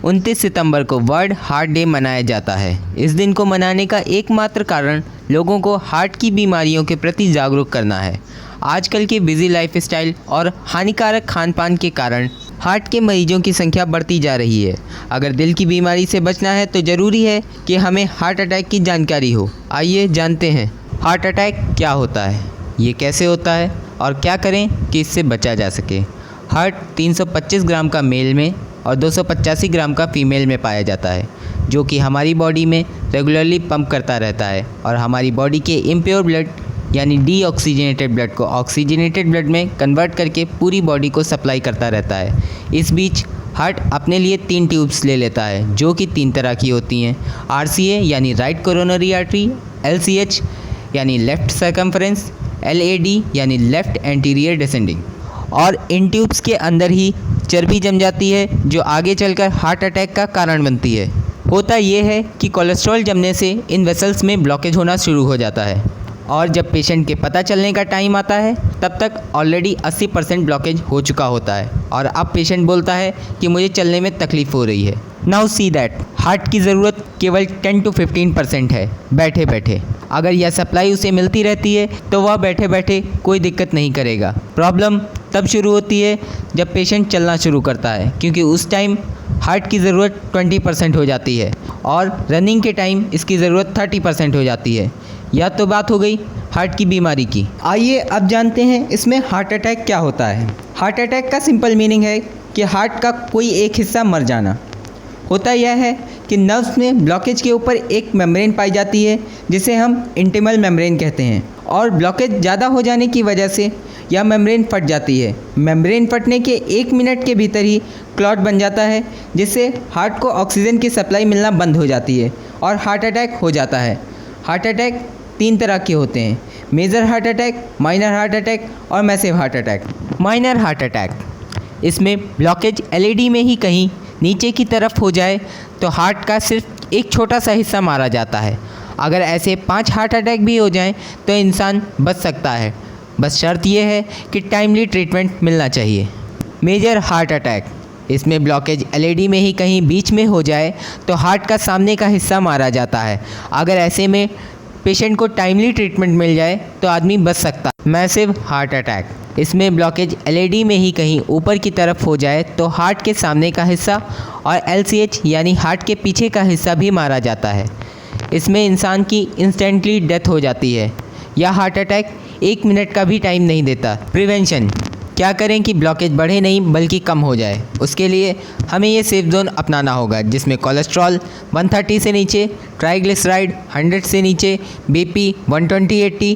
29 सितंबर को world heart day मनाया जाता है। इस दिन को मनाने का एकमात्र कारण लोगों को हार्ट की बीमारियों के प्रति जागरूक करना है। आजकल के बिजी लाइफस्टाइल और हानिकारक खान-पान के कारण हार्ट के मरीजों की संख्या बढ़ती जा रही है। अगर दिल की बीमारी से बचना है तो ज़रूरी है कि हमें हार्ट अटैक की जानकारी हो। आइए जानते हैं हार्ट अटैक क्या होता है, ये कैसे होता है और क्या करें कि इससे बचा जा सके। हार्ट 325 ग्राम का मेल में और 285 ग्राम का फीमेल में पाया जाता है, जो कि हमारी बॉडी में रेगुलरली पंप करता रहता है और हमारी बॉडी के इम्प्योर ब्लड यानी डीऑक्सीजनेटेड ब्लड को ऑक्सीजनेटेड ब्लड में कन्वर्ट करके पूरी बॉडी को सप्लाई करता रहता है। इस बीच हार्ट अपने लिए 3 ट्यूब्स ले लेता है, जो कि 3 तरह की होती हैं। RCA यानी राइट कोरोनरी आर्टरी, LCH यानी लेफ़्ट सर्कम्फ्रेंस, LAD यानी लेफ़्ट एंटीरियर डिसेंडिंग। और इन ट्यूब्स के अंदर ही चर्बी जम जाती है, जो आगे चलकर हार्ट अटैक का कारण बनती है। होता यह है कि कोलेस्ट्रॉल जमने से इन वेसल्स में ब्लॉकेज होना शुरू हो जाता है और जब पेशेंट के पता चलने का टाइम आता है तब तक ऑलरेडी 80% ब्लॉकेज हो चुका होता है और अब पेशेंट बोलता है कि मुझे चलने में तकलीफ़ हो रही है। नाउ सी दैट हार्ट की ज़रूरत केवल 10 to 15% है बैठे बैठे। अगर यह सप्लाई उसे मिलती रहती है तो वह बैठे बैठे कोई दिक्कत नहीं करेगा। प्रॉब्लम तब शुरू होती है जब पेशेंट चलना शुरू करता है, क्योंकि उस टाइम हार्ट की ज़रूरत 20% हो जाती है और रनिंग के टाइम इसकी ज़रूरत 30% हो जाती है। यह तो बात हो गई हार्ट की बीमारी की। आइए अब जानते हैं इसमें हार्ट अटैक क्या होता है। हार्ट अटैक का सिंपल मीनिंग है कि हार्ट का कोई एक हिस्सा मर जाना। होता यह है कि नर्व्स में ब्लॉकेज के ऊपर एक मेम्ब्रेन पाई जाती है जिसे हम इंटिमल मेम्ब्रेन कहते हैं, और ब्लॉकेज ज़्यादा हो जाने की वजह से यह मेम्ब्रेन फट जाती है। मेम्ब्रेन फटने के 1 मिनट के भीतर ही क्लॉट बन जाता है, जिससे हार्ट को ऑक्सीजन की सप्लाई मिलना बंद हो जाती है और हार्ट अटैक हो जाता है। हार्ट अटैक 3 तरह के होते हैं: major heart attack, minor heart attack और massive heart attack. Minor heart attack, इसमें ब्लॉकेज LAD में ही कहीं नीचे की तरफ हो जाए तो हार्ट का सिर्फ एक छोटा सा हिस्सा मारा जाता है। अगर ऐसे 5 हार्ट अटैक भी हो जाएं तो इंसान बच सकता है, बस शर्त यह है कि टाइमली ट्रीटमेंट मिलना चाहिए। मेजर हार्ट अटैक, इसमें ब्लॉकेज LAD में ही कहीं बीच में हो जाए तो हार्ट का सामने का हिस्सा मारा जाता है। अगर ऐसे में पेशेंट को टाइमली ट्रीटमेंट मिल जाए तो आदमी बच सकता है। मैसिव हार्ट अटैक, इसमें ब्लॉकेज LAD में ही कहीं ऊपर की तरफ हो जाए तो हार्ट के सामने का हिस्सा और LCH यानी हार्ट के पीछे का हिस्सा भी मारा जाता है। इसमें इंसान की इंस्टेंटली डेथ हो जाती है। यह हार्ट अटैक 1 मिनट का भी टाइम नहीं देता। प्रिवेंशन, क्या करें कि ब्लॉकेज बढ़े नहीं बल्कि कम हो जाए। उसके लिए हमें ये सेफ जोन अपनाना होगा, जिसमें कोलेस्ट्रॉल 130 से नीचे, ट्राइग्लिसराइड 100 से नीचे, BP 120/80,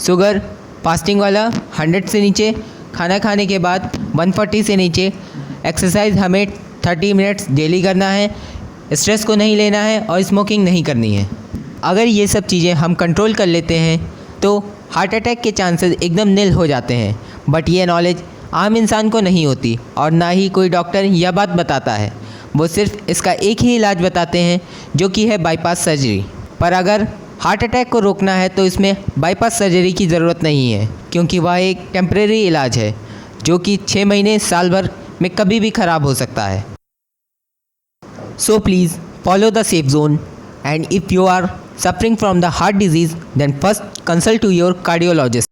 शुगर फास्टिंग वाला 100 से नीचे, खाना खाने के बाद 140 से नीचे, एक्सरसाइज हमें 30 मिनट्स डेली करना है, स्ट्रेस को नहीं लेना है और स्मोकिंग नहीं करनी है। अगर ये सब चीज़ें हम कंट्रोल कर लेते हैं तो हार्ट अटैक के चांसेस एकदम निल हो जाते हैं। बट ये नॉलेज आम इंसान को नहीं होती और ना ही कोई डॉक्टर यह बात बताता है। वो सिर्फ इसका एक ही इलाज बताते हैं, जो कि है बाईपास सर्जरी। पर अगर हार्ट अटैक को रोकना है तो इसमें बाईपास सर्जरी की ज़रूरत नहीं है, क्योंकि वह एक टेम्परेरी इलाज है जो कि 6 महीने साल भर में कभी भी ख़राब हो सकता है। So please follow the safe zone, and if you are suffering from the heart disease, then first consult to your cardiologist.